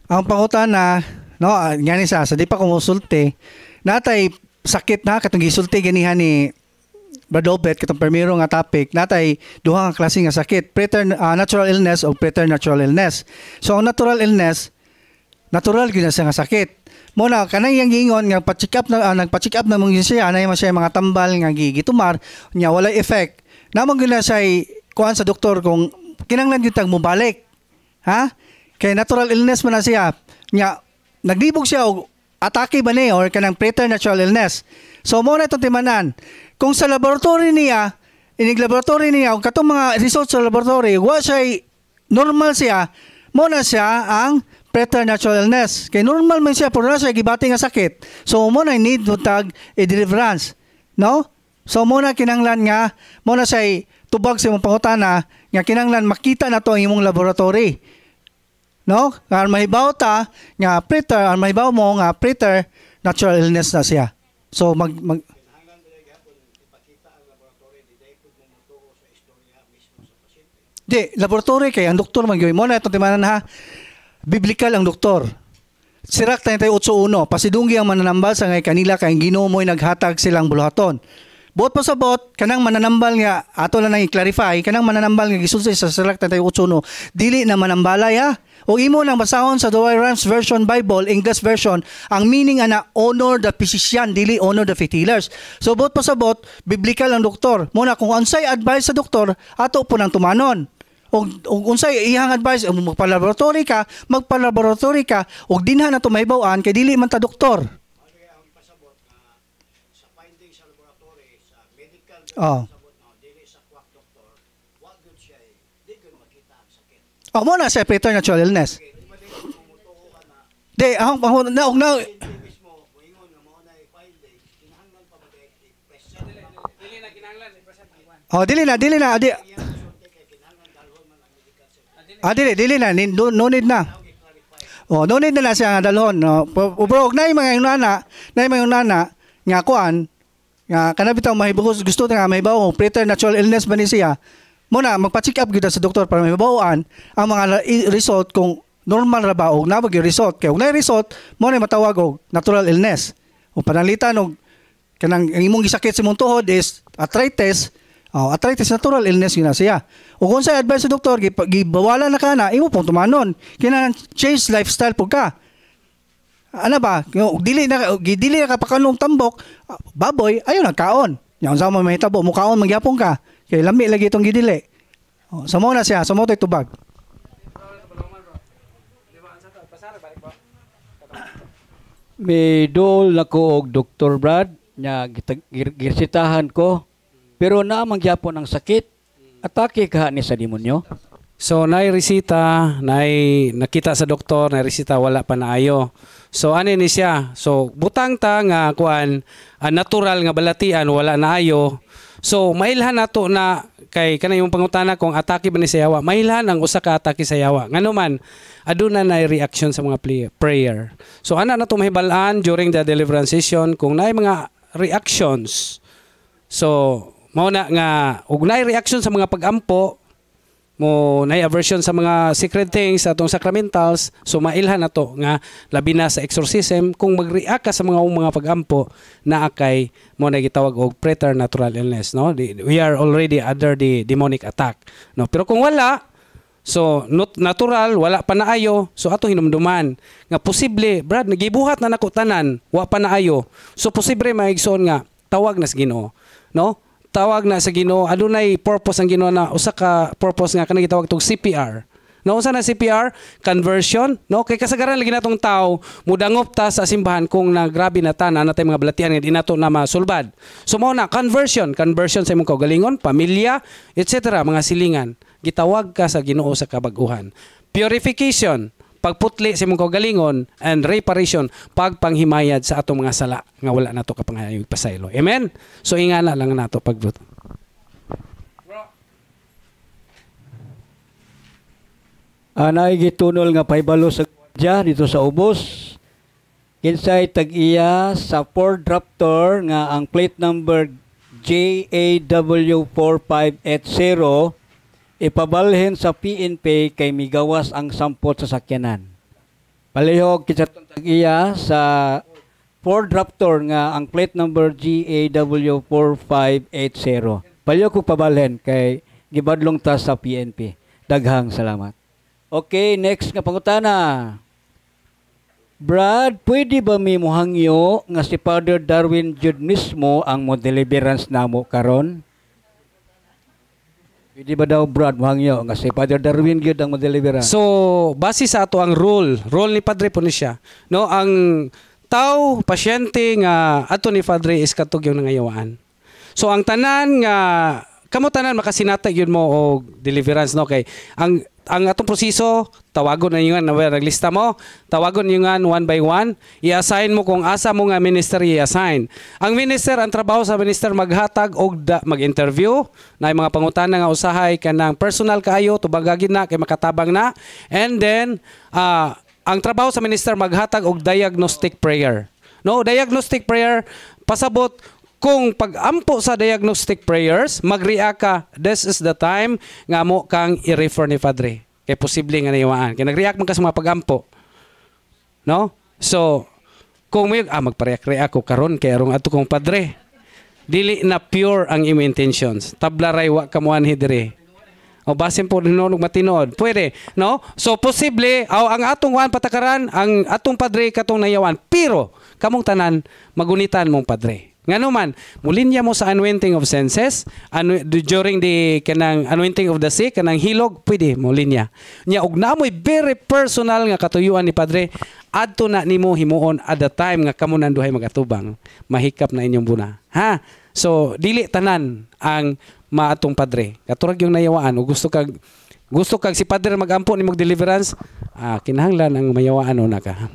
Ang pangutana, no, ngani sa di pa kumusulti, natay sakit na katong gisulti ganihan ni Badobet katong primero nga topic, natay duha nga klase nga sakit, natural illness o preternatural illness. So ang natural illness, natural gyud na siya nga sakit. Muna kanang yang gingon nga pa-check up na nagpa-check up na mong siya, anay man siya mga tambal nga gigitumar, nya walay effect. Namang gyud na siya kuan sa doktor kung kinahanglan gyud tag mobalik. Ha? Kay natural illness man na siya. Nya naglibog siya og atake ba ni or kanang preternatural illness. So mo na itong timanan. Kung sa laboratory niya, inig laboratory niya, kung katong mga results sa laboratory, wa siya normal siya, mo na siya ang preternatural illness. Kay normal man siya, pero na siya gibati nga sakit. So mo na need to tag a deliverance. No? So mo na kinanglan nga, mo na siya tubag sa imong pangutana, nga kinanglan makita na to ang imong laboratory. No? Nga mahibaw ta, nga mahibaw mo nga preternatural illness na siya. So laboratory kay ang doktor man gyud mo na itong timanan ha. Biblical ang doktor. Sirak 38:1, pasidunggi ang mananambal sa ngay kanila kay Ginoo mo'y naghatag silang buluhaton. Bot pa sa bot, kanang mananambal nga ato lang i-clarify, kanang mananambal nga gisulti sa Sirak 38:1, dili na manambalay ha. O imo nang basahon sa Douay-Rheims Version Bible, English version, ang meaning ana honor the physician, dili honor the faith healers. So bot pa sa bot, biblical ang doktor. Muna kung unsay advice sa doktor, ato po nang tumanon. Og unsay iyang advice, magpa-laboratory ka, og dinha na to mahibaw-an kay dili man ta doktor. Ang pasabot sa findings sa laboratory, sa medical pasabot dili sa kwak doktor, wa gyud siya di gyud makita ang sakit. Mo na sa preternatural illness. Di ang panghuna na mismo moingon nga mao nay findings, kinahanglan pa ba i-present dili na kinahanglan i-present ang dili na dili na, no need na. No need na siya nga dalhon. Pero na yung mga unana, nga kuan, nga kanabitaw mahibukos, gusto nga mahibaw, preternatural illness ba ni siya, muna, magpa-check up gida sa doktor para mahibawaan ang mga result kung normal ra ba o nabag yung result. Kaya kung na yung result, muna matawag og natural illness. O panalitan og kanang imong gisakit sa imong tuhod is arthritis, arthritis natural illness yun na siya. O kung sa advice sa doktor, gibawalan na ka na, imo pong tumanon. Kailangan change lifestyle po ka. Ano ba? Dili na ka pakanong tambok, baboy, ayaw nagkaon. Yung sa mga mahitabo, mukaon, magyapong ka. Kaya lami lagi itong gidili. Sa mo na siya, sa mo ito'y tubag. May dool na ko og Dr. Brad, nga girsitahan ko, pero naamang gyapon ang sakit, atake ka ni sa demonyo. So resita, nakita sa doktor, resita wala pa naayo. So ano ni siya? So butang ta nga kuan natural nga balatian wala naayo. So mailhan nato na kay kanang yung pangutana kung atake ba ni sa yawa. Mailhan ang usa ka atake sa yawa. Ngano man aduna na reaction sa mga prayer. So ana nato mahibal-an during the deliverance session kung naay mga reactions. So mao na nga ug naay reaction sa mga pag-ampo, mo naay aversion sa mga secret things sa atong sacramentals, so mailhan na to nga labi na sa exorcism kung mag-react ka sa mga pag-ampo na akay mo na gitawag og preternatural illness, no? We are already under the demonic attack, no? Pero kung wala, so not natural, wala pa naayo, so ato hinumduman nga posible, Brad, nagibuhat na nako tanan, wa pa naayo. So posible maigsoon nga tawag na sa Ginoo, no? Tawag na sa Ginoo, adunay purpose ang Ginoo na usa ka purpose nga kanang gitawag tog CPR. No, unsa na CPR? Conversion, no? Kay kasagaran lagi natong tao mudangop ta sa simbahan kung nagrabi na ta na natay mga balatian nga di nato na masulbad. So mao na conversion sa imong kaugalingon, pamilya, etc. mga silingan. Gitawag ka sa Ginoo sa kabag-uhan. Purification, pagputli sa imong kaugalingon, and reparation, pagpanghimayad sa atong mga sala nga wala nato kapanghayag pasaylo. Amen. So ingana lang nato pagbuto. Anay gitunol nga paibalo sa gwardiya dito sa ubos. Kinsay tag-iya sa Ford Raptor nga ang plate number JAW4580 ipabalhin sa PNP kay migawas ang sampot sa sakyanan. Palihog kita tag-iya sa Ford Raptor nga ang plate number GAW4580. Palihog ko pabalhin kay gibadlong ta sa PNP. Daghang salamat. Okay, next nga pangutana. Brad, pwede ba mi muhangyo nga si Father Darwin jud mismo ang mo deliverance namo karon? Pwede ba daw Brad muhangyo nga si Father Darwin jud ang mo deliverance? So, base sa ato ang rule ni Padre po ni siya. No, ang tao, pasyente nga ato ni Padre is katog yung nangayawaan. So, ang tanan nga kamo tanan makasinatag yun mo og deliverance, no, kay ang atong proseso, tawagon na yun, naglista mo, tawagon yun one by one, i-assign mo kung asa mo nga minister i-assign. Ang minister, ang trabaho sa minister, maghatag o mag-interview, na yung mga pangutana nga usahay ka ng personal kaayo, tubagagin na, kay makatabang na, and then, ang trabaho sa minister, maghatag og diagnostic prayer. No, diagnostic prayer, pasabot, kung pag-ampo sa diagnostic prayers, mag-react ka, this is the time nga mo kang i-refer ni Padre. Kaya posible nga naiwaan. Kaya nag-react man ka sa mga pag-ampo. No? So, kung may, magpareact ko karon kaya arong ato kong Padre. Dili na pure ang imo intentions. Tablaray wa kamuan hidre. O basin po ninunog matinood. Pwede. No? So, posible, ang atong wan patakaran, ang atong Padre katong nayawan. Pero, kamong tanan, magunitan mong Padre. Nga naman, mulinya mo sa anointing of senses, during the kanang anointing of the sick, kanang hilog, pwede mo linya. Nya og namoy very personal nga katuyuan ni Padre, adto na nimo himuon at the time nga kamo nanduhay magatubang, mahikap na inyong buna. Ha? So, dili tanan ang maatong Padre. Katurag yung nayawaan, o gusto kag si Padre magampo ni mag deliverance, kinahanglan ang mayawaan una ka.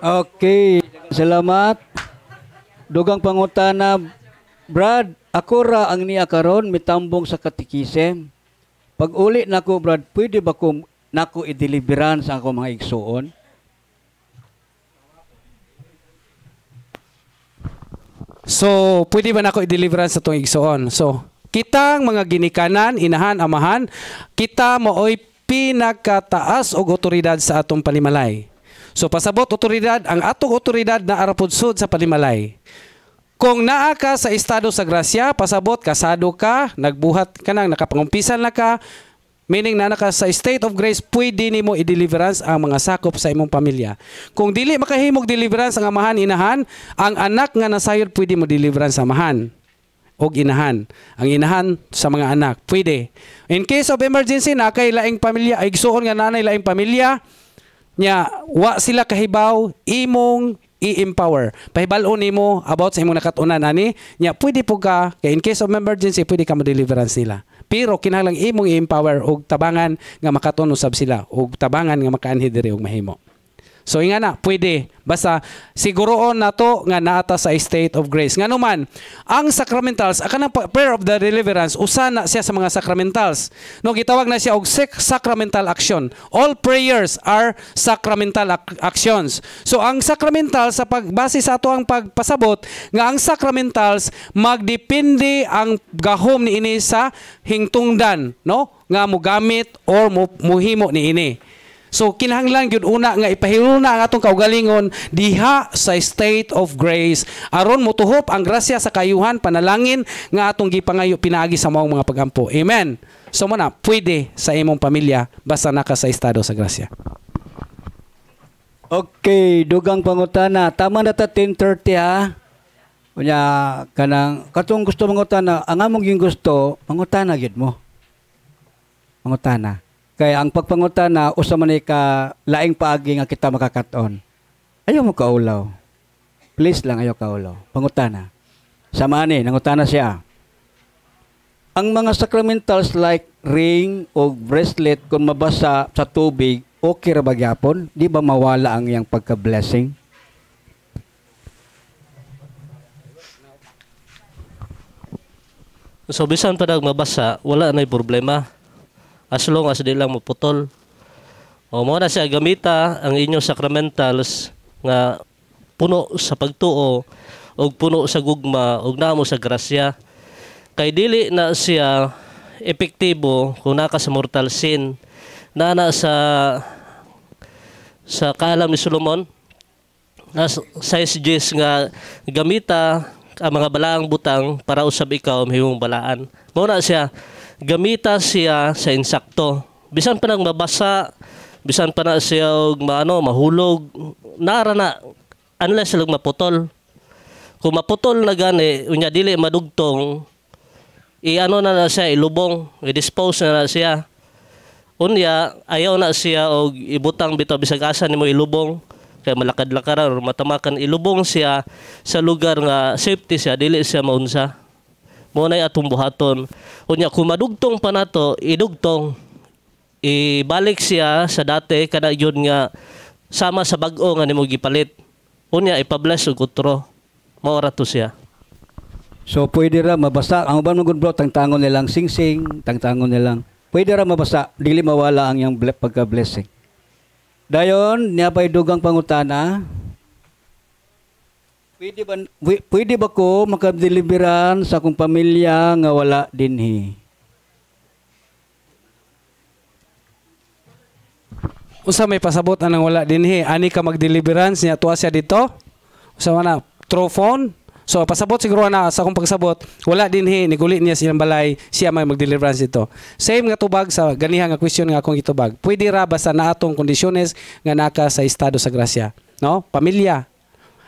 Okay, salamat. Dugang pangutana, Brad, ako ra ang niya karon mitambong sa katikisem. Pag uli nako, Brad, pwede ba ko nako i-deliverance ang ako mga igsuon? So, pwede ba nako i-deliverance sa itong igsuon? So, kitang mga ginikanan, inahan, amahan, kita mooy pinakataas og otoridad sa atong panimalay. So pasabot otoridad, ang atong otoridad na arapudsod sa panimalay. Kung naa ka sa estado sa grasya, pasabot kasado ka, nagbuhat ka nang nakapangumpisan na ka, meaning na ka sa state of grace, pwede nimo i-deliverance ang mga sakop sa imong pamilya. Kung dili makahimog deliverance ang amahan, inahan, ang anak nga nasayod pwede mo deliverance sa amahan og inahan. Ang inahan sa mga anak, pwede. In case of emergency, na kay laing pamilya, ay igsuon nga nanay laing pamilya, nya wa sila kahibaw, imong i-empower. Pahibalo nimo about sa imong nakatunan ani, nya pwede po ka, kay in case of emergency pwede ka mo-deliverance nila. Pero kinahanglan imong i-empower og tabangan nga makatun usab sila, og tabangan nga makaanhi diri og mahimo. So inga na, pwede. Basta siguroon na to nga naata sa state of grace. Nga naman, ang sacramentals, kanang prayer of the deliverance, usa na siya sa mga sacramentals. No, gitawag na siya og sacramental action. All prayers are sacramental actions. So ang sacramentals, sa pagbase sa ato ang pagpasabot, nga ang sacramentals, magdepende ang gahom ni ini sa hingtungdan, no? Nga mo gamit or muhimo ni ini. So kinahanglan gyud una nga ipahiluna ang atong kaugalingon diha sa state of grace aron motuhop ang grasya sa kayuhan panalangin nga atong gipangayo pinaagi sa maong mga pagampo. Amen. So muna pwede sa imong pamilya basta naka sa estado sa grasya. Okay, dugang pangutana. Tama na ta 10:30 ha. Unya kanang katong gusto mangutana, ang among ging gusto mangutana gyud mo. Mangutana. Kaya ang pagpangutana usa man ka laing paagi nga kita makakaton. Ayaw mo kaulaw. Please lang ayaw kaulaw. Pangutana. Samani, nangutana siya. Ang mga sacramentals like ring o bracelet kung mabasa sa tubig, okay ra ba gyapon? Di ba mawala ang iyang pagka-blessing? So bisan pa mabasa, wala na problema. As long as di lang maputol. O mo na siya gamita ang inyong sacramentals nga puno sa pagtuo o puno sa gugma o namo sa grasya. Kay dili na siya epektibo kung naka sa mortal sin na sa kaalam ni Solomon na size nga gamita ang mga balaang butang para usab ikaw mahimong balaan. Mao na siya gamita siya sa insakto. Bisan pa nang mabasa, bisan pa na siya og mahulog, nara na unless sila maputol. Kung maputol na gani, unya dili madugtong, na siya, ilubong, i-dispose na siya. Unya, ayaw na siya og ibutang bitaw bisag asa nimo ilubong, kay malakad-lakaran or matamakan, ilubong siya sa lugar nga safety siya, dili siya maunsa. Mo na atong buhaton. Unya, kung madugtong pa nato, idugtong, ibalik siya sa dati, kada yun nga, sama sa bag-o nga nimo gipalit. Unya, ipabless og kutro. Maura to siya. So pwede ra mabasa ang uban mga bro tangtangon nilang sing-sing, tangtangon nilang. Pwede ra mabasa dili mawala ang yang pagka-blessing. Dayon niya pay dugang pangutana. Pwede ba ko makadeliveran sa akong pamilya nga wala dinhi? Usa may pasabot anang wala dinhi, ani ka mag-deliverance niya tuwa siya dito? Usa man through phone. So pasabot siguro na sa akong pagsabot, wala dinhi niguli niya silang balay, siya may mag-deliverance dito. Same nga tubag sa ganiha nga question nga akong itubag. Pwede ra basta na atong kondisyones nga naka sa estado sa grasya, no? Pamilya.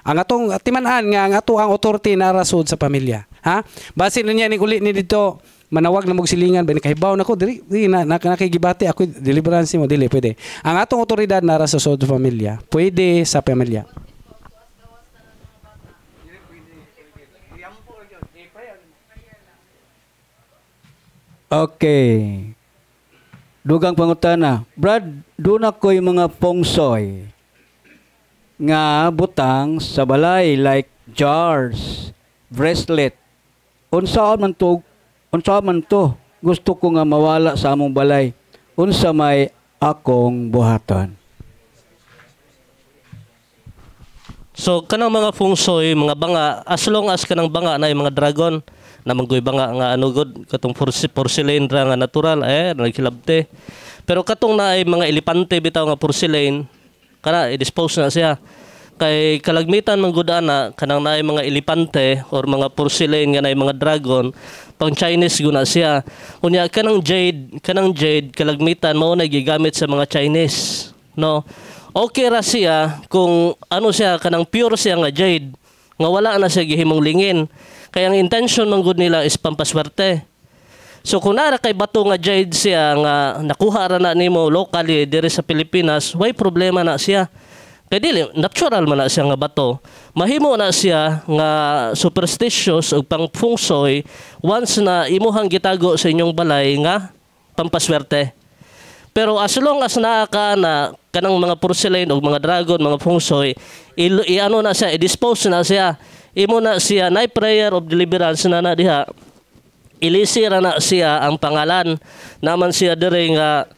Ang atong timan-an nga ang ato ang authority na rasod sa pamilya, ha? Base na niya niguli ni dito manawag na magsilingan ba nakahibaw nako dili na nakigibati ako deliverance mo dili pwede. Ang atong otoridad na rasod sa pamilya, pwede sa pamilya. Okay. Dugang pangutana. Brad, doon ako'y mga pongsoy nga butang sa balay like jars, bracelet. Unsa man to? Gusto ko nga mawala sa among balay. Unsa may akong buhaton. So kanang mga fungsoy, mga banga, as long as kanang banga na yung mga dragon, na manggoy banga nga god katong porcelain ra nga natural nagkilabte. Pero katong na ay mga elepante bitaw nga porcelain kana i-dispose na siya. Kay kalagmitan man gud ana kanang naay mga elepante or mga porcelain nga naay mga dragon pang Chinese guna siya. Unya kanang jade kalagmitan mao na gigamit sa mga Chinese, no? Okay ra siya kung siya kanang pure siya nga jade nga wala na siya gihimong lingin. Kaya ang intention ng good nila is pampaswerte. So kung nara kay bato nga jade siya nga nakuha ra na nimo locally diri sa Pilipinas, why problema na siya? Kay dili natural man na siya nga bato. Mahimo na siya nga superstitious ug pang fungsoy once na imuhang gitago sa inyong balay nga pampaswerte. Pero as long as naa ka na kanang mga porcelain o mga dragon, mga fungsoy, na siya, i-dispose na siya. Imo na siya, na prayer of deliverance na diha. Ilisira na siya ang pangalan. Naman siya dire nga,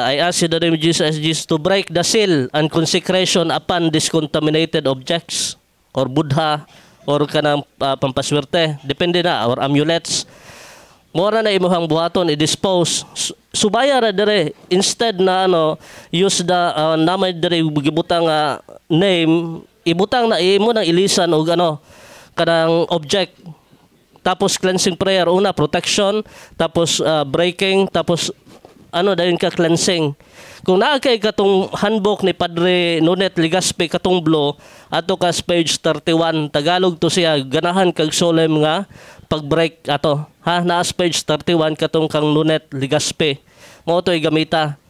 I ask you the name of Jesus to break the seal and consecration upon discontaminated objects or Buddha or kanang pampaswerte. Depende na, or amulets. Mora na imuhang buhaton i-dispose. Subaya ra dire instead na use the namay dire gibutang name, ibutang na imo nang ilisan og kanang object. Tapos cleansing prayer una protection, tapos breaking, tapos dayon ka cleansing. Kung naa kay katong handbook ni Padre Nunet Ligaspi katong blue ato ka page 31 Tagalog to siya ganahan kag solemn nga pag-break ato. Naas page 31 katong kang Nunet Ligaspi. Mao to'y gamita.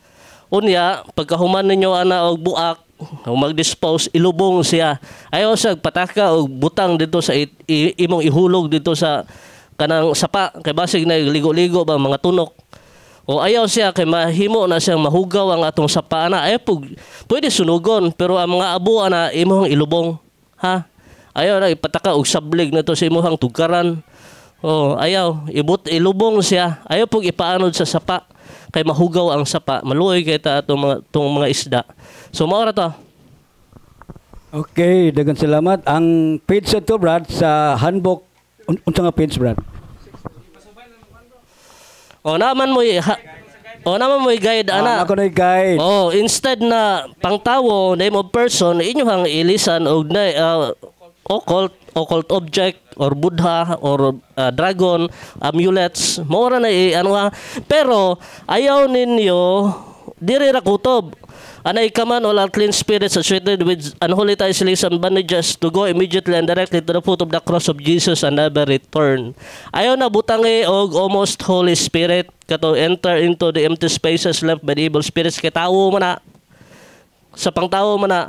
Unya, pagkahuman ninyo ana og buak, mag-dispose, ilubong siya. Ayaw siya pataka og butang dito sa imong ihulog dito sa kanang sapa. Kay basig na ligo-ligo ba mga tunok. O ayaw siya kay mahimo na siyang mahugaw ang atong sapa na. Pwede sunugon pero ang mga abo na imong ilubong. Ayaw na ipataka og sablig na to sa imong tugaran. Ayaw ilubong siya. Ayaw pug ipaanod sa sapa kay mahugaw ang sapa. Maluoy kay ta atong mga isda. So mao ra to. Okay, daghang salamat. Ang page to Brad sa handbook unsa nga page Brad? O naman mo guide ana. Ako na guide. Oh, instead na pangtawo, name of person, inyong ilisan og na occult object or Buddha or dragon, amulets, mora na pero ayaw ninyo diri ra kutob. Anay kaman all unclean spirits associated with unholy ties, and bondages to go immediately and directly to the foot of the cross of Jesus and never return. Ayaw na butangi og almost Holy Spirit kato enter into the empty spaces left by the evil spirits kay tawo man na. Sa pangtawo man na.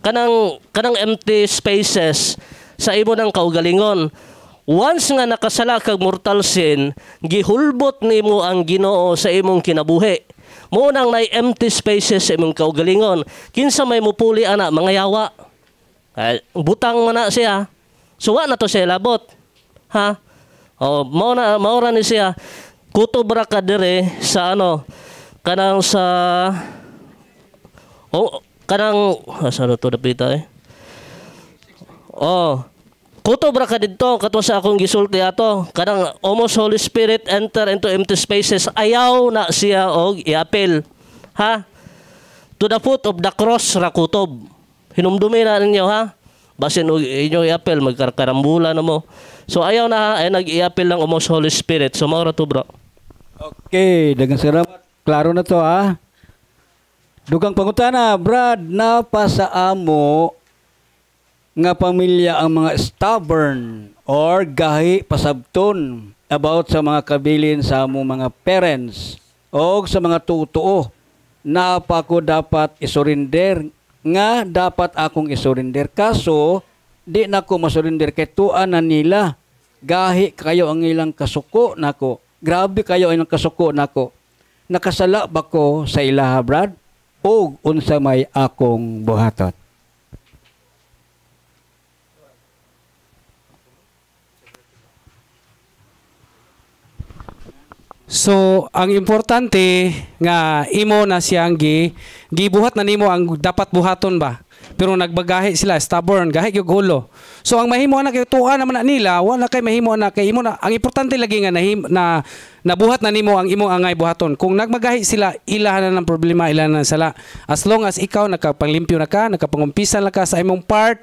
Kanang empty spaces sa imo ng kaugalingon. Once nga nakasala kag mortal sin, gihulbot nimo ang Ginoo sa imong kinabuhi. Mo nang nay empty spaces sa imong kaugalingon. Kinsa may mupuli ana mga yawa. Butang man na siya. Suwa na to siya labot. Ha? O maura ni siya. Kutob ra ka dire sa kanang sa saan to dapita kutob ra ka didto katwa sa akong gisulti ato kanang almost Holy Spirit enter into empty spaces, ayaw na siya og i-appeal, ha, to the foot of the cross ra kutob. Hinumdumi na ninyo, ha, basin og inyo i-appeal magkarkarambulan na mo, so ayaw na ay nag-i-appeal lang almost Holy Spirit. So mao ra to, bro. Okay, daghang salamat. Klaro na to, ha. Dugang pangutana, Brad, napasa amo nga pamilya ang mga stubborn or gahi pasabton about sa mga kabilin sa among mga parents o sa mga tutuo. Napa ko dapat isurinder nga dapat akong isurinder, kaso di na ko masurinder kay tuan na nila. Gahi kayo ang ilang kasuko nako. Grabe kayo ang ilang kasuko nako. Nakasala ba ko sa ilaha, Brad? O unsa may akong buhaton? So, ang importante nga imo na siyang gibuhat na nimo ang dapat buhaton ba. Pero nagbagahi sila, stubborn, gahi gyud gulo. So ang mahimo na kay tuwa naman na nila, wala kay mahimo na kay imo na. Ang importante lagi nga na nabuhat na nimo ang imong angay buhaton. Kung nagmagahi sila, ilahan na ng problema, ilahan na sala. As long as ikaw nakapanglimpyo na ka, nakapangumpisan na ka sa imong part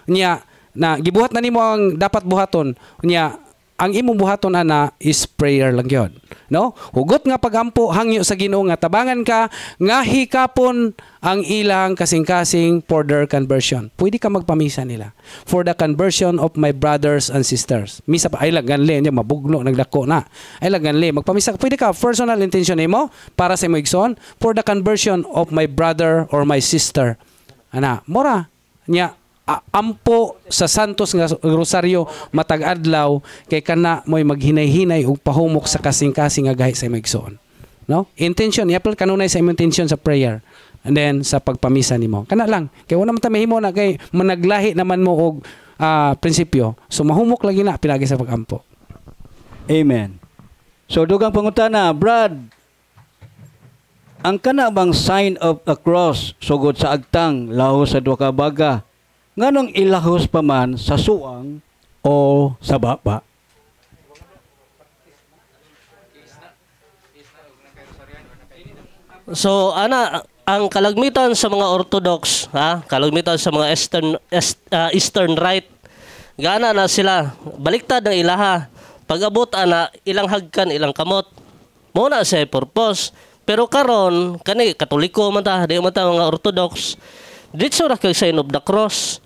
niya, na gibuhat na nimo ang dapat buhaton niya. Ang imong buhaton ana is prayer lang yon, no? Hugot nga pagampo hangyo sa Ginoo nga tabangan ka nga hikapon ang ilang kasing-kasing for their conversion. Pwede ka magpamisa nila for the conversion of my brothers and sisters. Misa pa ay laganle nya mabugno nagdako na. Ay laganle magpamisa. Pwede ka personal intention nimo para sa imong igsoon for the conversion of my brother or my sister. Ana, mora nya ampo sa Santos nga Rosaryo matag adlaw kay kana mo'y maghinay-hinay og pahumok sa kasing-kasing nga gahi sa imong igsoon, no? Intention yapil kanunay sa imong intention sa prayer and then sa pagpamisa nimo kana lang kay wala man ta mahimo na kay managlahi naman mo og prinsipyo, so mahumok lagi na pinagi sa pagampo. Amen. So dugang pangutana, Brad, ang kana bang sign of the cross sugod sa agtang laho sa duha ka baga nganong ilahos pa man sa suang o sa baba? So ana ang kalagmitan sa mga Orthodox, ha, kalagmitan sa mga Eastern Rite, gana na sila baliktad ng ilaha. Pag-abot ana ilang hagkan ilang kamot. Mo na sa purpose. Pero karon kani Katoliko man ta, di man ta mga Orthodox. Ditso ra kay sign of the cross.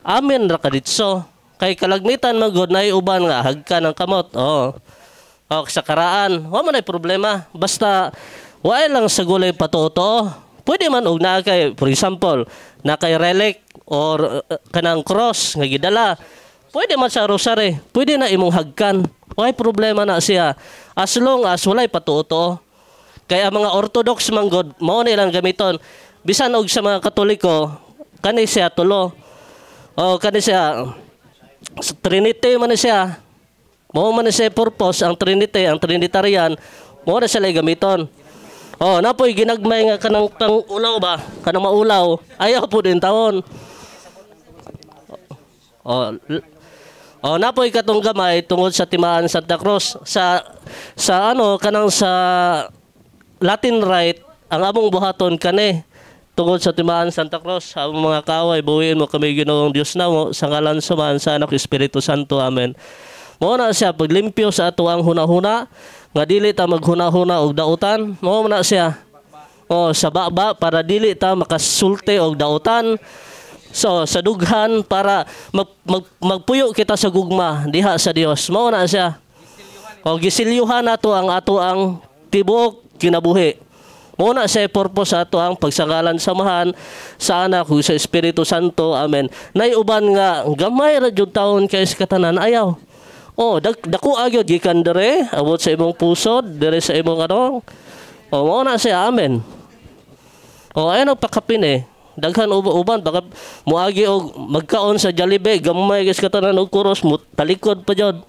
Amen ra ka ditso. Kay kalagmitan magod na uban nga hagkan ng kamot. Sa karaan, wa man ay problema. Basta wa lang sa gulay patuto. Pwede man og na kay, for example, na kay relic or kanang cross nga gidala. Pwede man sa rosary. Pwede na imong hagkan. Wa ay problema na siya. As long as walay patuto. Kay ang mga Orthodox manggod mao nilang gamiton. Bisan og sa mga Katoliko, kani siya tulo. Kani siya Trinity man siya. Mao man siya purpose ang Trinity, ang Trinitarian, mao na sila gamiton. Napoy ginagmay nga kanang ulaw ba? Kanang maulaw, ayaw po din taon. O napoy katong gamay tungod sa timaan Santa Cruz sa ano kanang sa Latin Rite ang among buhaton kani tungod sa timaan Santa Cruz. Among mga kaaway buhiin mo kami Ginoong Dios namo sa ngalan sa Man sa Anak Espiritu Santo. Amen. Mao na siya paglimpyo sa ato ang hunahuna nga dili ta maghunahuna og dautan. Mao na siya. O sa baba para dili ta makasulti og dautan. So sa dughan para magpuyo kita sa gugma diha sa Dios. Mao na siya. O gisilyuhan nato ang ato ang tibuok kinabuhi. Mao na siya purpose sa ato ang pagsagalan samahan sa Anak ug sa Espiritu Santo. Amen. Nay uban nga gamay ra jud taon kay sa katanan ayaw. Oh, dako agyod gikan dire abot sa imong pusod, dire sa imong ano. Oh, mao na siya. Amen. Oh, ayan ang pakapin eh. Daghan uban baka muagi og magkaon sa Jollibee, gamay guys katanan og kuros mo talikod pa jud.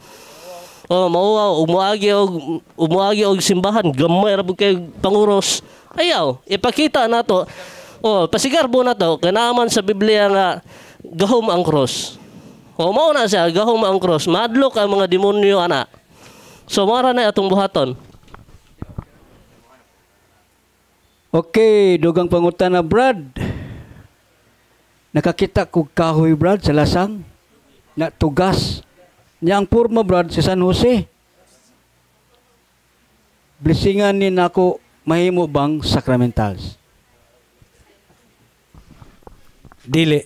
Oh, mao umuagi og simbahan, gamay ra kay panguros. Ayaw, ipakita nato. Oh, pasigarbo na to kanaman sa Biblia nga gahom ang cross. O mao na siya, gahom ang cross. Madlok ang mga demonyo ana. So mara na atong buhaton. Okay, dugang pangutana Brad. Nakakita ko kahoy Brad sa lasang na tugas. Niya ang purma Brad si San Jose. Blessingan ni nako mahimo bang sacramentals? Dili.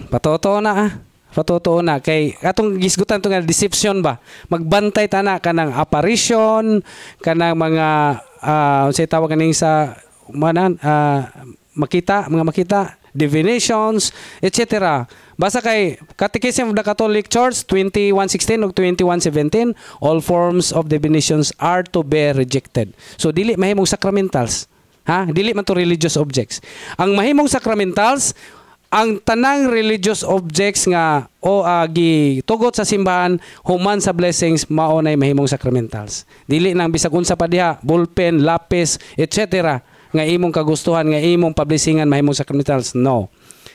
Patotoo na Patotoo na kay atong gisgutan to nga deception ba. Magbantay ta na kanang apparition, kanang mga say tawag kaning sa makita, divinations, etc. Basta kay Catechism of the Catholic Church 21:16 ug 21:17, all forms of divinations are to be rejected. So dili mahimong sacramentals. Dili man to religious objects. Ang mahimong sacramentals ang tanang religious objects nga gitugot sa simbahan human sa blessings mao nay mahimong sacramentals. Dili nang bisag unsa pa diha, ballpen, lapis, etc. nga imong kagustuhan nga imong pablisingan mahimong sacramentals. No.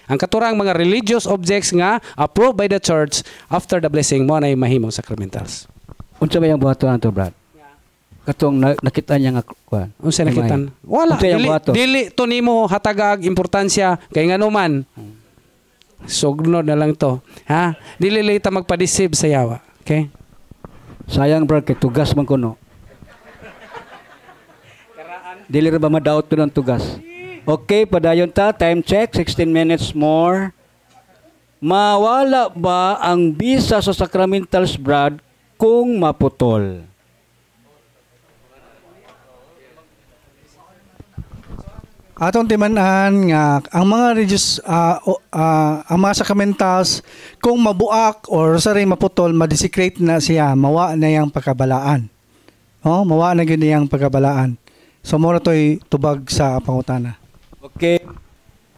Ang katurang mga religious objects nga approved by the church after the blessing mo nay mahimong sacramentals. Unsa ba yang buhaton nato Brad? Katong nakita niya nga kuan. Unsa nakitan? Wala. Dili to nimo hatagag importansya kay ngano man. Sugnod na lang to. Dili ta magpa-deceive sa yawa. Okay? Sayang Brad kay tugas man kuno. Dili ra ba ma-doubt to ng tugas? Okay, padayon ta. Time check, 16 minutes more. Mawala ba ang bisa sa sacramentals Brad kung maputol? Atong timan-an nga ang mga religious ang mga sacramentals kung mabuak or sari maputol madesecrate na siya, mawa na yang pagkabalaan. Mawa na gyud yang pagkabalaan. So mora toy tubag sa pangutana. Okay.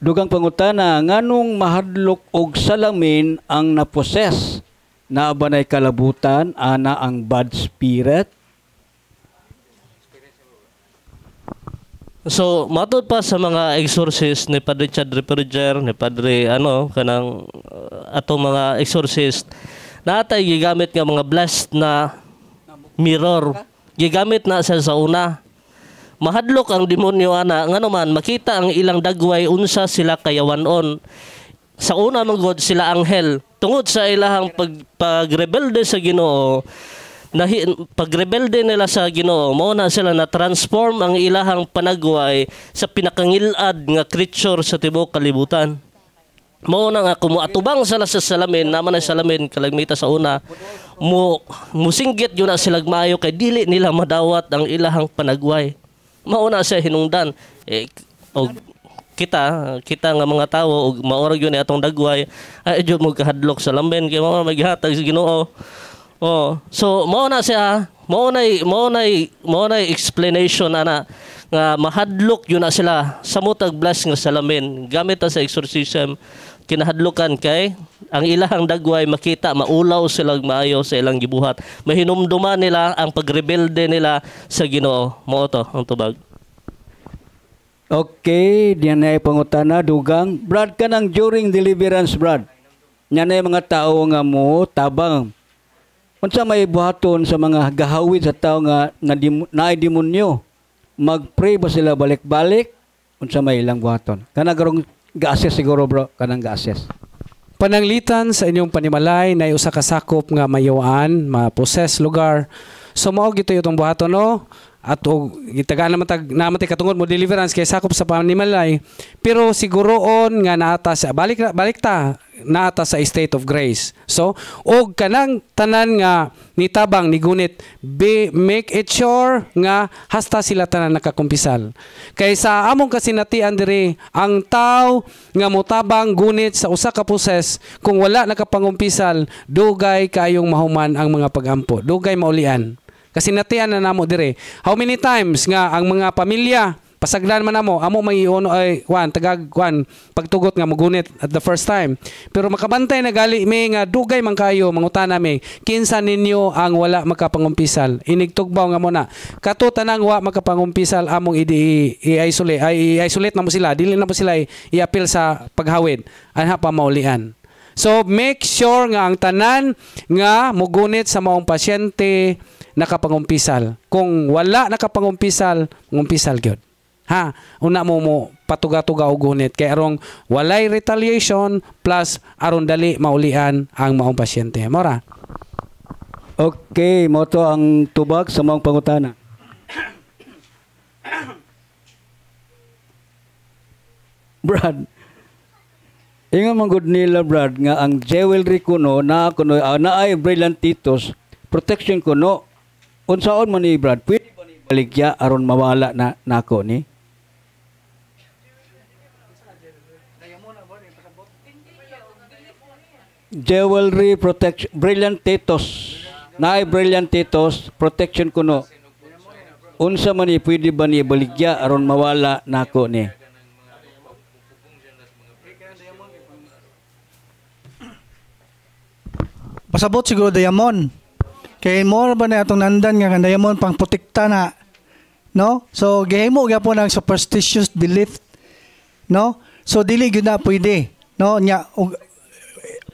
Dugang pangutana, nganong mahadlok og salamin ang naposes na abanay kalabutan ana ang bad spirit? So, matod pa sa mga exorcist ni Padre Chad Reperger, ni Padre kanang atong mga exorcist, natay gigamit nga mga blessed na mirror. Gigamit na sa una. Mahadlok ang demonyo ana ngano man makita ang ilang dagway unsa sila kayawanon. Sa una man god sila anghel. Tungod sa ilahang pagrebelde sa Ginoo, pagrebelde nila sa Ginoo, mao na sila na transform ang ilahang panagway sa pinakangilad nga creature sa tibuok kalibutan. Mao na nga kumuatubang sila sa salamin, naman ang salamin kalagmita sa una. Musinggit yun na sila maayo kay dili nila madawat ang ilahang panagway. Mao na siya hinungdan. Kita nga mga tao og maorag yun atong dagway ay jud mo kahadlok sa lamben kay mao maghatag sa Ginoo. So mao na siya, mao na explanation ana nga mahadlok yun na sila sa mutag bless nga salamin gamit sa exorcism kinahadlukan kay ang ilahang dagway makita maulaw sila maayo sa ilang gibuhat, mahinumduman nila ang pagrebelde nila sa Ginoo. Mao to ang tubag. Okay, diyan na pangutana dugang Brad kanang during deliverance Brad. Nya na mga tao nga mo tabang unsa may buhaton sa mga gahawid sa tao nga naay demonyo, mag-pray ba sila balik-balik? Unsa may ilang buhaton? Kana garong ga-assess siguro bro, kanang ga-assess. Pananglitan sa inyong panimalay na usa ka sakop nga mayawaan, ma-possess lugar. So mao gito itong buhaton no. At gitagaan naman katungod mo deliverance kay sakop sa panimalay. Pero siguroon nga naata sa balik naata sa state of grace. So og kanang tanan nga nitabang ni gunit make it sure nga hasta sila tanan nakakumpisal. Kay sa among kasinatian diri ang tao nga motabang gunit sa usa ka poses kung wala nakapangumpisal dugay kayong mahuman ang mga pagampo. Dugay maulian. Kasi natian na namo dire. How many times nga ang mga pamilya pasagdan man namo amo mangiuno ay pagtugot nga mugunit at the first time. Pero makabantay na gali mi nga dugay man kayo mangutana mi kinsa ninyo ang wala makapangumpisal. Inigtugbaw nga mo na. Kato tanang wa makapangumpisal among i-isolate na mo sila. Dili na mo sila i-appeal sa paghawid. Anha pa maulian. So make sure nga ang tanan nga mugunit sa maong pasyente nakapangumpisal. Kung wala nakapangumpisal, ngumpisal gyud. Ha, una mo patuga-tuga og gunit kay arong walay retaliation plus aron dali maulian ang maong pasyente. Mora. Okay, mo to ang tubag sa maong pangutana. Brad, ingon man gud nila Brad nga ang jewelry kuno na ay brillantitos protection kuno. Unsaon man ni Brad? Pwede ba ni baligya aron mawala na nako ni? Jewelry protection brillantitos. Naay brillantitos protection kuno. Unsa man ni pwede ba ni baligya aron mawala nako ni? Pasabot siguro diamond. Kay more ba na atong nandan nga kanday mo pang protekta na, no? So gihimo gyapon ang superstitious belief, no? So dili gyud na pwede, no? Nya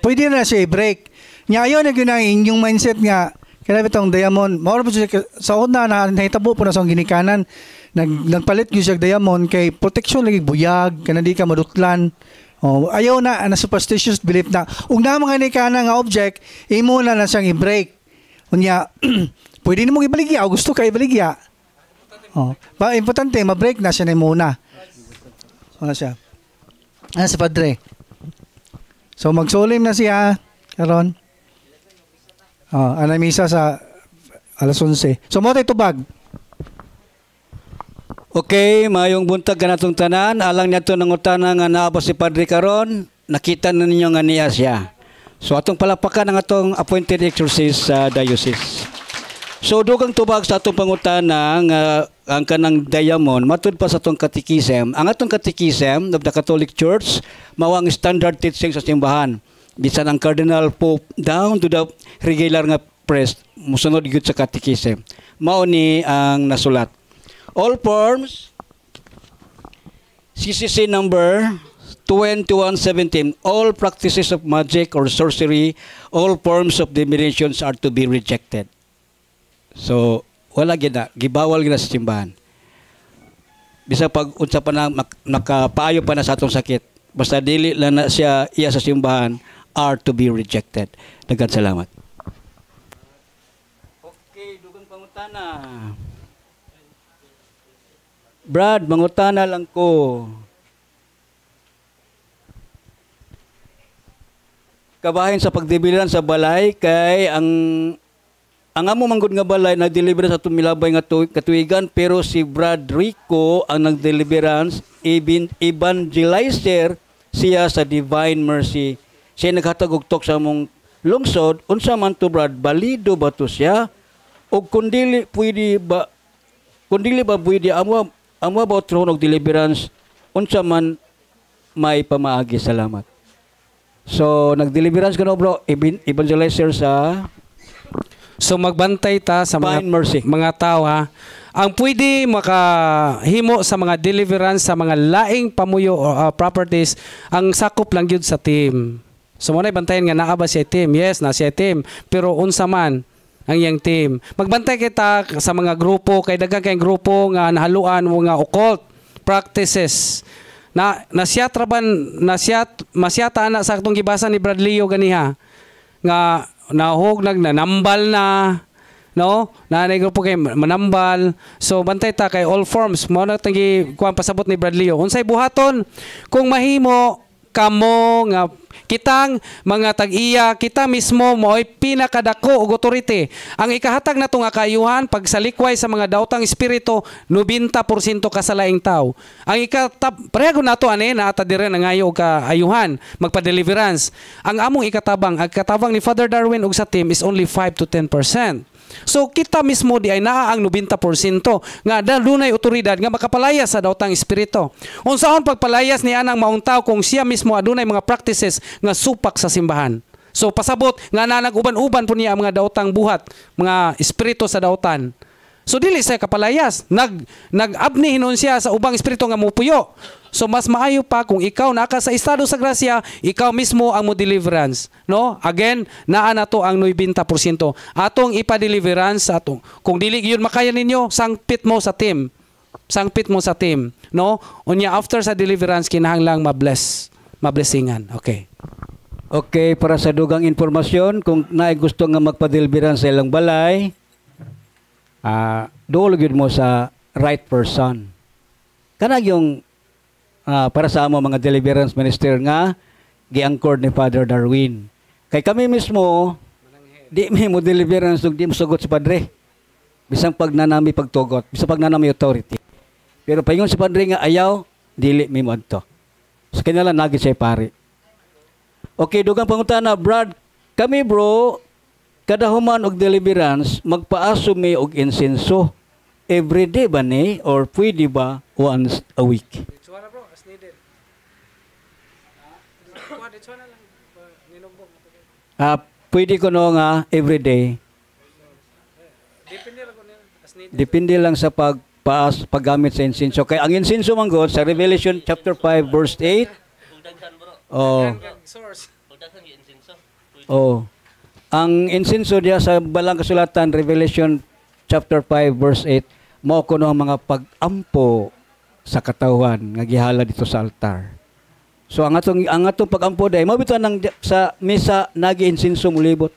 pwede na siya i-break. Nya ayon na gyud ang inyong mindset nga kaya bitong diamond, more ba sa una na nahitabo po na sa ginikanan nagpalit gyud siya diamond kay protection lagi buyag kana di ka madutlan. Oh, ayaw na superstitious belief na ug na mga ginikanan nga object imo na siyang i-break. Unya, pwede mo ibaligya o gusto ka ibaligya. Oh, importante, ma-break na siya na muna. Ano siya? Ano si Padre? So, magsulim na siya. Karon. Oh, misa sa alas 11. So, mo tayo tubag. Okay, mayong buntag ka natong tanan. Alang niya ito nangutana nga naabot si Padre karon. Nakita na ninyo nga niya siya. So atong palapakan ang atong appointed exorcist sa diocese. So dugang tubag sa atong pangutana nga ang kanang diamond matud pa sa atong catechism. Ang atong catechism of the Catholic Church mao ang standard teaching sa simbahan. Bisan ang Cardinal Pope down to the regular nga priest musunod gyud sa catechism. Mao ni ang nasulat. All forms CCC number 2117, all practices of magic or sorcery, all forms of divinations are to be rejected. So, wala gina, gibawal gina sa simbahan. Bisa pag unsa pa na nakapaayo pa na sa atong sakit, basta dili lang na siya iya sa simbahan, are to be rejected. Daghang salamat. Okay, dugang pangutana. Brad, mangutana lang ko. Kabahin sa pagdeliveran sa balay kay ang amo manggod nga balay nagdeliver sa atong milabay nga katuigan pero si Brad Rico ang nagdeliverance evangelizer siya sa Divine Mercy. Siya naghatag og tok sa among lungsod unsa man to Brad balido ba to siya o kundili ba pwede amo ba trono og deliverance unsa man may pamaagi. Salamat. So, nag-deliverance ka no bro, evangelizer sa... So, magbantay ta sa mga tao ha. Ang pwede makahimo sa mga deliverance sa mga laing pamuyo properties, ang sakop lang yun sa team. So, muna bantayan nga naaba siya team. Yes, na siya team. Pero unsa man, ang iyang team. Magbantay kita sa mga grupo, kay daghang kay grupo nga nahaluan mga occult practices. Masyata na sa atong gibasa ni Brad Leo ganiha nga nahog nanambal na, no, nanay grupo kay manambal. So bantay ta kay all forms mo na tangi kuan pasabot ni Brad Leo unsay buhaton kung mahimo kamo nga kitang mga tag-iya, kita mismo mo'y pinakadako og authority. Ang ikahatag na nga kaayuhan pagsalikway sa mga daotang espiritu 90% kasalaing tao. Ang pareho nato ani na ata dire nangayo og kaayuhan magpa-deliverance. Ang among ikatabang ni Father Darwin ug sa team is only 5 to 10%. So kita mismo di ay naa ang 90% nga dunay otoridad nga makapalayas sa daotang espiritu. Unsaon pagpalayas ni anang maong tawo kung siya mismo adunay mga practices nga supak sa simbahan. So pasabot nga nanag-uban-uban po niya ang mga daotang buhat, mga espiritu sa daotan. So dili siya kapalayas. Nag-abni hinon siya sa ubang espiritu nga mupuyo. So mas maayo pa kung ikaw naka sa estado sa grasya, ikaw mismo ang mo deliverance, no? Again, naa na to ang 90%. Atong ipa-deliverance atong. Kung dili gyud makaya ninyo, sangpit mo sa team. Sangpit mo sa team, no? Unya after sa deliverance kinahanglang mablessingan. Okay. Okay, para sa dugang informasyon, kung naay gusto nga magpa-deliverance sa ilang balay, dool gyud mo sa right person. Kanang yung para sa amo mga deliverance minister nga giangkor ni Father Darwin. Kay kami mismo di mo deliverance ug di mo sugot si Padre. Bisang pagnanami pagtugot, bisang pagnanami authority. Pero paingon si Padre nga ayaw, dili mi mo adto. So kinala nagi siya pare. Okay, dugang pangutana, Brad, kami bro, kada human og deliverance magpaaso mi og insenso. Every day ba ni or pwede ba once a week? Pwede ko no nga everyday. Depende lang sa paggamit sa insenso. Kaya ang insenso man God sa Revelation chapter 5 verse 8. Ang insenso diya sa balang kasulatan Revelation chapter 5 verse 8 mao kuno ang mga pag-ampo sa katawhan nga gihala dito sa altar. So ang atong pag-ampo day mao bitaw nang sa misa nagi-insenso mulibot.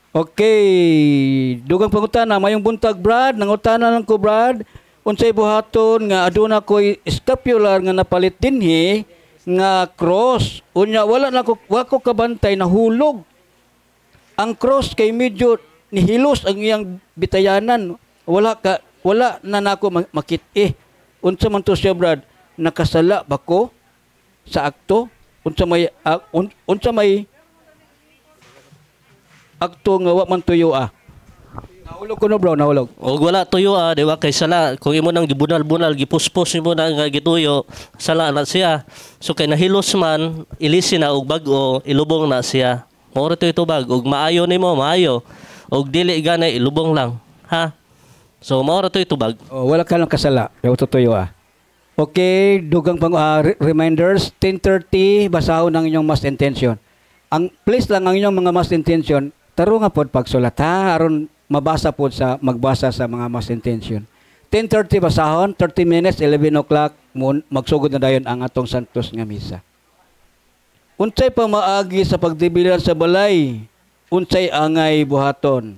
Okay, dugang pangutana mayong buntag Brad, nangutana lang ko Brad, unsay buhaton nga aduna koy scapular nga napalit dinhi nga cross. Unya wala ko kabantay nahulog. Ang cross kay medyo nihilos ang iyang bitayanan. Wala na nako makit-i. Unsa man to siya Brad? Nakasala ba ko sa akto? Unsa may akto nga wa man tuyo Nahulog ko no bro, nahulog. O wala tuyo di ba kay sala kung imo nang gibunal-bunal gipuspos mo na nga gituyo, sala na siya. So kay nahilos man, ilisin na og bag-o, ilubong na siya. Mao to itubag og maayo nimo, maayo. Og dili ganay ilubong lang, ha? So mao to itubag. Wala ka lang kasala, yaw tuyo Okay, dugang reminders 10:30 basahon ang inyong mass intention. Ang please lang ang inyong mga mass intention, taro nga pod pagsulat ha, aron magbasa sa mga mass intention. 10:30 basahon, 30 minutes, 11 o'clock, magsugod na dayon ang atong Santos nga misa. Unsay pa maagi sa pagdibilan sa balay? Unsay angay buhaton?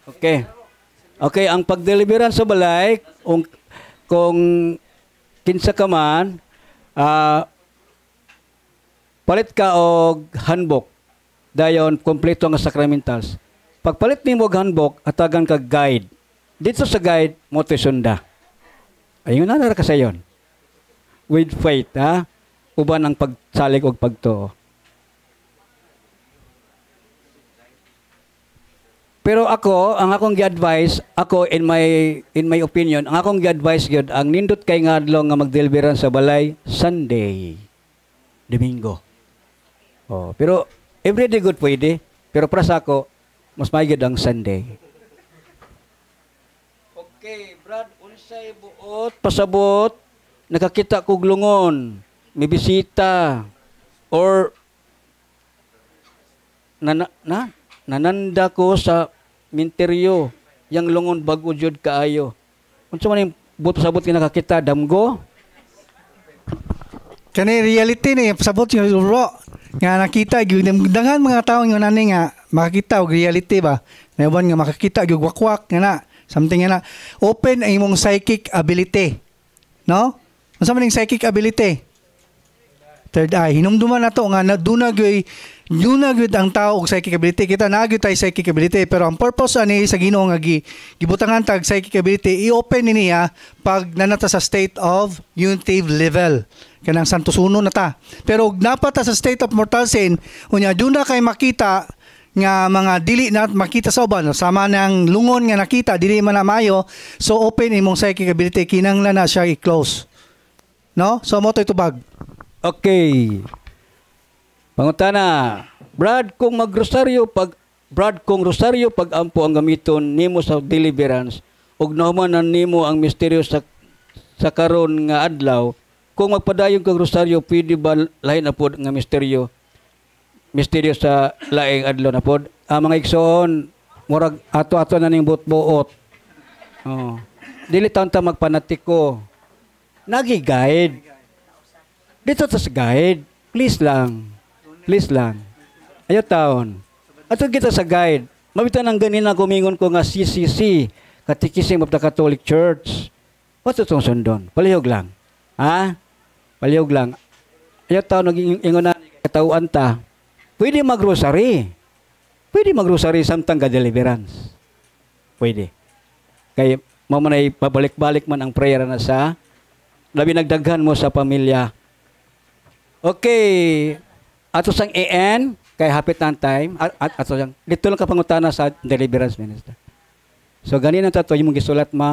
Okay. Okay, ang pagdeliveran sa balay, kung kinsa ka man, palit ka og handbook. Dayon, kompleto nga sacramentals. Pagpalit nimo og handbook, atagan ka guide. Dito sa guide, mo sunda. Ayun na ka sayon. With faith, ha? Uban ang pagsalig og pagtuo. Pero ang akong gi-advise, in my opinion, ang akong gi-advise gyud ang nindot kay nga adlaw nga magdeliveran sa balay Sunday, Domingo. Pero everyday good pwede, pero para sa ako mas maayod ang Sunday. Okay, Brad, unsay buot pasabot nakakita kog lungon, may bisita or nananda ko sa minteryo, yang lungon bago jud kaayo. Unsa man yung buto sabot nga nakakita damgo? Kani reality ni pasabot yung bro nga nakita gyud daghan mga tawo nga nani nga makakita og reality ba. Naban nga makakita gyud wakwak nga na something nga na open ang imong psychic ability. No? Unsa man yung psychic ability? Third eye. Hinumduman na to nga dunag ang tao og psychic ability. Kita naagyo tay psychic ability pero ang purpose ani sa Ginoo nga gibutangan tag psychic ability i-open niya pag nanata sa state of unitive level. Kanang santusuno na ta. Pero napata sa state of mortal sin unya duna kay makita nga mga dili na makita sa uban sama ng lungon nga nakita dili man na mayo, so open imong psychic ability kinahanglan na siya i-close. No? So mo to itubag. Okay. Pangutana, Brad, kung rosaryo pag ampo ang gamiton nimo sa deliverance ug nahumanan nimo ang misteryo sa karon nga adlaw, kung magpadayon kag rosaryo pwede ba lain na pod nga misteryo sa laing adlaw na pod? Mga igsoon, murag ato-ato na ning buot-buot. Oh. Dili taon ta magpanatiko. Nagi-guide. Dito tas guide. Please lang. Ayaw taon. Ato kita sa guide. Mabitan ang ganina gumingon ko nga CCC, Catechism of the Catholic Church. What's itong sundon? Palihog lang. Ha? Palihog lang. Ayaw taon nag-ingon na katauan ta. Pwede mag-rosary samtang ka-deliverance. Pwede. Kaya mamanay pabalik-balik man ang prayer na sa labi nagdaghan mo sa pamilya. Okay. Ato sang AN, kay hapit na time. Ato sang, dito lang kapangutana sa deliverance minister. So, ganyan ang tato yung gisulat ma.